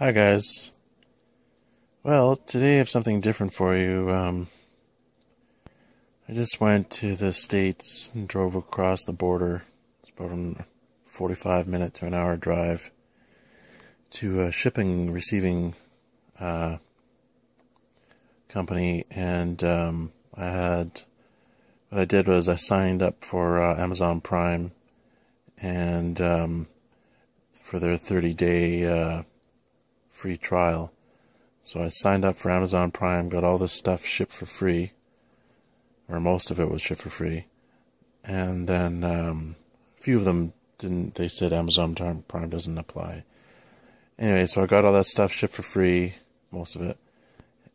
Hi guys. Well, today I have something different for you. I just went to the States and drove across the border. It's about a 45-minute to an hour drive to a shipping receiving company, and what I did was I signed up for Amazon Prime and for their 30-day free trial. So I signed up for Amazon Prime, got all this stuff shipped for free, or most of it was shipped for free, and then a few of them didn't. They said Amazon Prime doesn't apply. Anyway, so I got all that stuff shipped for free, most of it,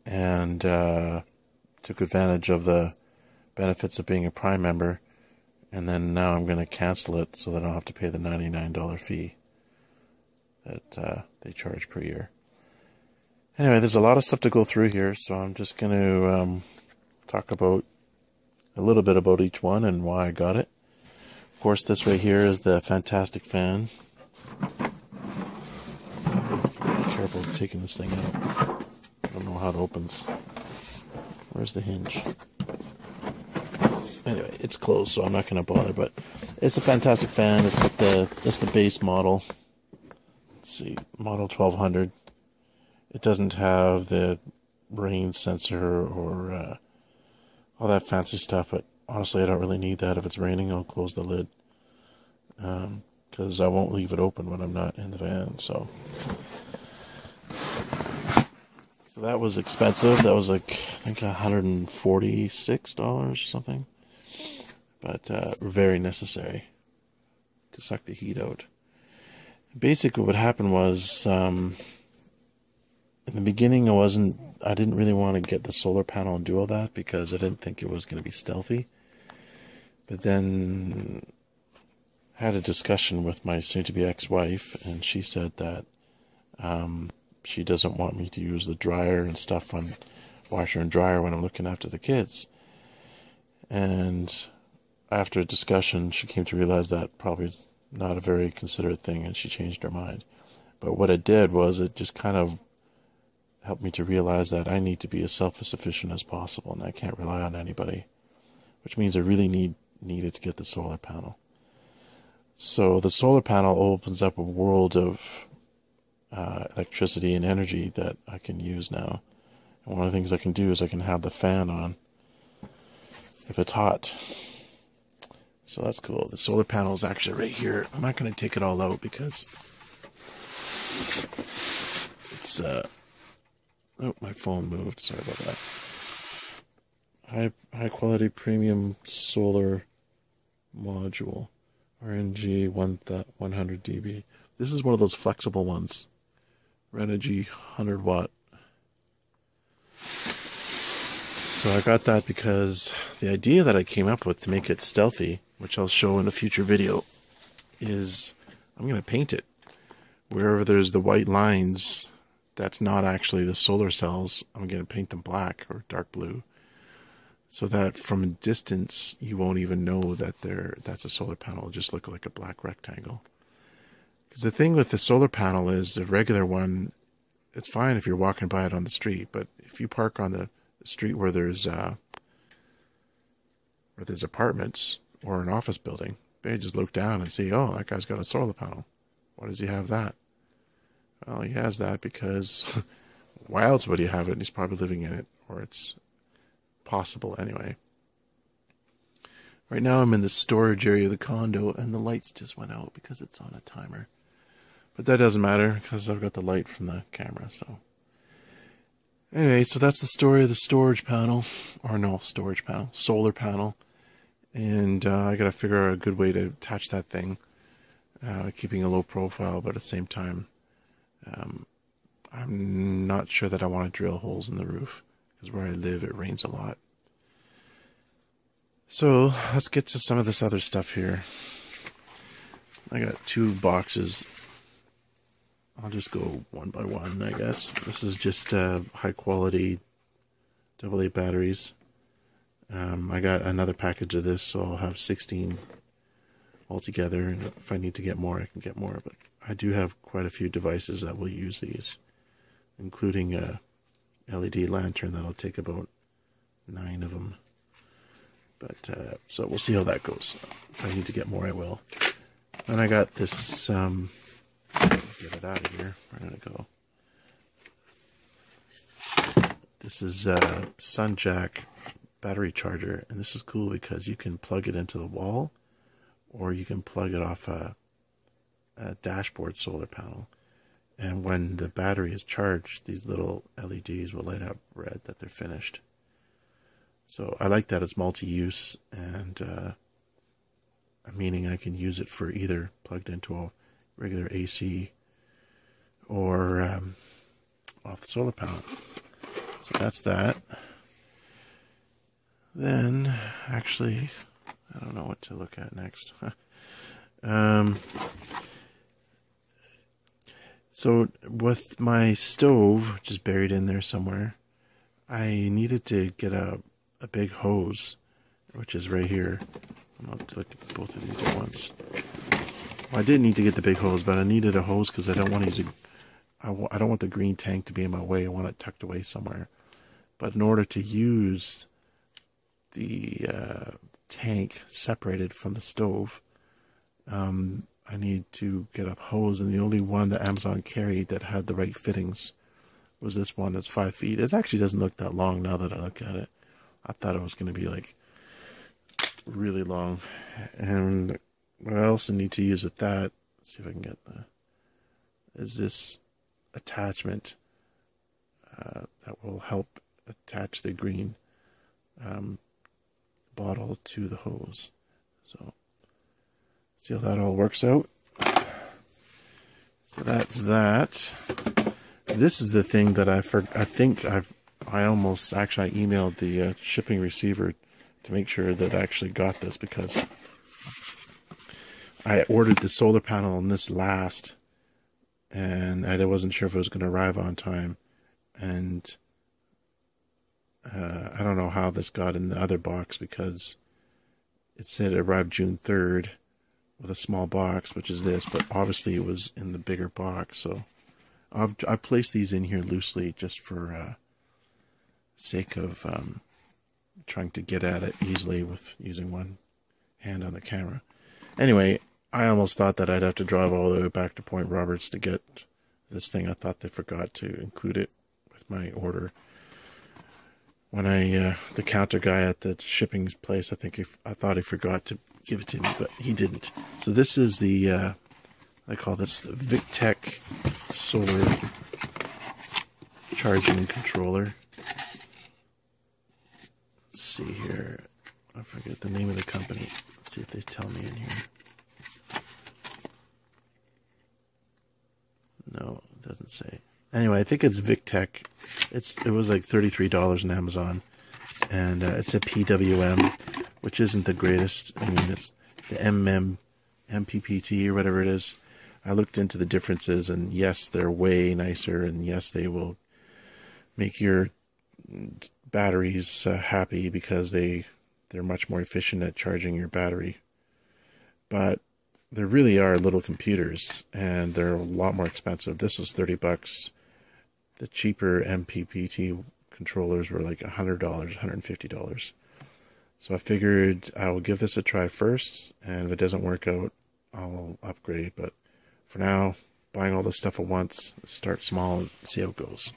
and took advantage of the benefits of being a Prime member, and then now I'm going to cancel it so that I don't have to pay the $99 fee that they charge per year. Anyway, there's a lot of stuff to go through here, so I'm just going to talk about a little bit about each one and why I got it. Of course, this right here is the Fantastic Fan. Be careful taking this thing out. I don't know how it opens. Where's the hinge? Anyway, it's closed, so I'm not going to bother, but it's a Fantastic Fan. It's like it's the base model. Let's see, model 1200. It doesn't have the rain sensor or all that fancy stuff, but honestly I don't really need that. If it's raining, I'll close the lid because I won't leave it open when I'm not in the van. So that was expensive. That was like, I think, $146 or something, but very necessary to suck the heat out. Basically what happened was, in the beginning, I didn't really want to get the solar panel and do all that because I didn't think it was going to be stealthy. But then I had a discussion with my soon-to-be ex-wife, and she said that she doesn't want me to use the dryer and stuff on washer and dryer when I'm looking after the kids. And after a discussion, she came to realize that probably is not a very considerate thing, and she changed her mind. But what it did was it just kind of helped me to realize that I need to be as self-sufficient as possible, and I can't rely on anybody, which means I really needed to get the solar panel. So the solar panel opens up a world of electricity and energy that I can use now. And one of the things I can do is I can have the fan on if it's hot. So that's cool. The solar panel is actually right here. I'm not going to take it all out because it's oh, my phone moved. Sorry about that. High quality premium solar module. RNG 100 dB. This is one of those flexible ones. Renogy 100 watt. So I got that because the idea that I came up with to make it stealthy, which I'll show in a future video, is I'm going to paint it. Wherever there's the white lines, that's not actually the solar cells. I'm going to paint them black or dark blue, so that from a distance you won't even know that that's a solar panel. It'll just look like a black rectangle. Because the thing with the solar panel is, the regular one, it's fine if you're walking by it on the street, but if you park on the street where there's apartments or an office building, they just look down and see, oh, that guy's got a solar panel. Why does he have that? Well, he has that because why else would he have it? He's probably living in it, or it's possible anyway. Right now I'm in the storage area of the condo, and the lights just went out because it's on a timer. But that doesn't matter because I've got the light from the camera. So anyway, so that's the story of the storage panel, or no, storage panel, solar panel. And I got to figure out a good way to attach that thing, keeping a low profile, but at the same time, I'm not sure that I want to drill holes in the roof, because where I live it rains a lot. So let's get to some of this other stuff here. I got 2 boxes. I'll just go one by one, I guess. This is just high quality AA batteries. I got another package of this, so I'll have 16 altogether, and if I need to get more, I can get more, but I do have quite a few devices that will use these. including a LED lantern that'll take about 9 of them. But so we'll see how that goes. If I need to get more, I will. Then I got this. Get it out of here. Where did it go? This is a Sunjack battery charger, and this is cool because you can plug it into the wall, or you can plug it off a dashboard solar panel. And when the battery is charged, these little LEDs will light up red that they're finished. So I like that it's multi-use, and meaning I can use it for either plugged into a regular AC or off the solar panel. So that's that. Then, actually, I don't know what to look at next. So with my stove, which is buried in there somewhere, I needed to get a big hose, which is right here. I'm going to look at both of these at once. Well, I didn't need to get the big hose, but I needed a hose because I don't want to use I don't want the green tank to be in my way. I want it tucked away somewhere. But in order to use the tank separated from the stove, I need to get a hose, and the only one that Amazon carried that had the right fittings was this one that's 5 feet. It actually doesn't look that long now that I look at it. I thought it was going to be like really long. And what I also need to use with that, let's see if I can get is this attachment that will help attach the green bottle to the hose. So see how that all works out. So that's that. This is the thing that I emailed the shipping receiver to make sure that I actually got this, because I ordered the solar panel on this last, and I wasn't sure if it was going to arrive on time, and I don't know how this got in the other box, because it said it arrived June 3rd with a small box, which is this, but obviously it was in the bigger box. So I've placed these in here loosely just for sake of trying to get at it easily with using one hand on the camera. Anyway, I almost thought that I'd have to drive all the way back to Point Roberts to get this thing. I thought they forgot to include it with my order. When the counter guy at the shipping place, I thought he forgot to give it to me, but he didn't. So this is the, I call this the VicTech solar charging controller. Let's see here. I forget the name of the company. Let's see if they tell me in here. No, it doesn't say. Anyway, I think it's VicTech. It was like $33 on Amazon, and it's a PWM, which isn't the greatest. I mean, it's the MPPT or whatever it is. I looked into the differences, and yes, they're way nicer, and yes, they will make your batteries happy because they're much more efficient at charging your battery. But there really are little computers, and they're a lot more expensive. This was $30. The cheaper MPPT controllers were like $100, $150. So I figured I will give this a try first, and if it doesn't work out, I'll upgrade. But for now, buying all this stuff at once, start small and see how it goes.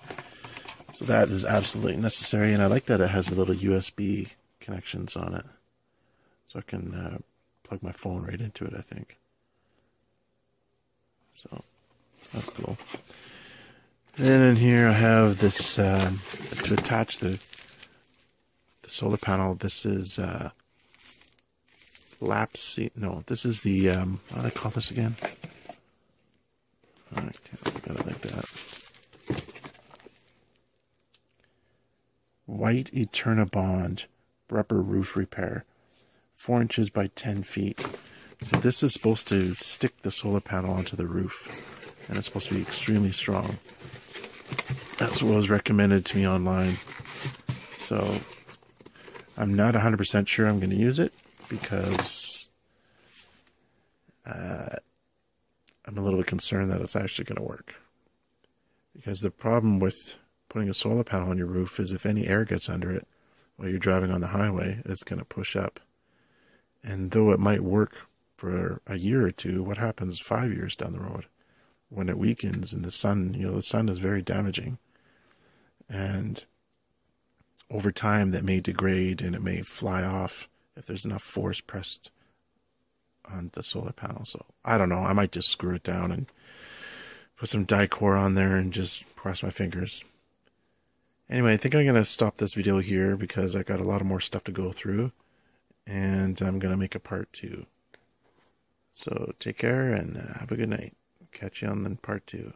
So that is absolutely necessary, and I like that it has the little USB connections on it. So I can plug my phone right into it, I think. So that's cool. Then in here I have this to attach the solar panel. This is this is the what do they call this again? I can't look at it like that. White Eternabond rubber roof repair, 4 inches by 10 feet. So this is supposed to stick the solar panel onto the roof, and it's supposed to be extremely strong. That's what was recommended to me online. So I'm not 100% sure I'm going to use it, because I'm a little bit concerned that it's actually going to work. Because the problem with putting a solar panel on your roof is if any air gets under it while you're driving on the highway, it's going to push up. And though it might work for a year or two, what happens 5 years down the road when it weakens and the sun, the sun is very damaging. And over time that may degrade and it may fly off if there's enough force pressed on the solar panel. So I don't know, I might just screw it down and put some Dicor on there and just cross my fingers. Anyway, I think I'm going to stop this video here because I got a lot of more stuff to go through, and I'm going to make a part 2. So take care and have a good night. Catch you on the part 2.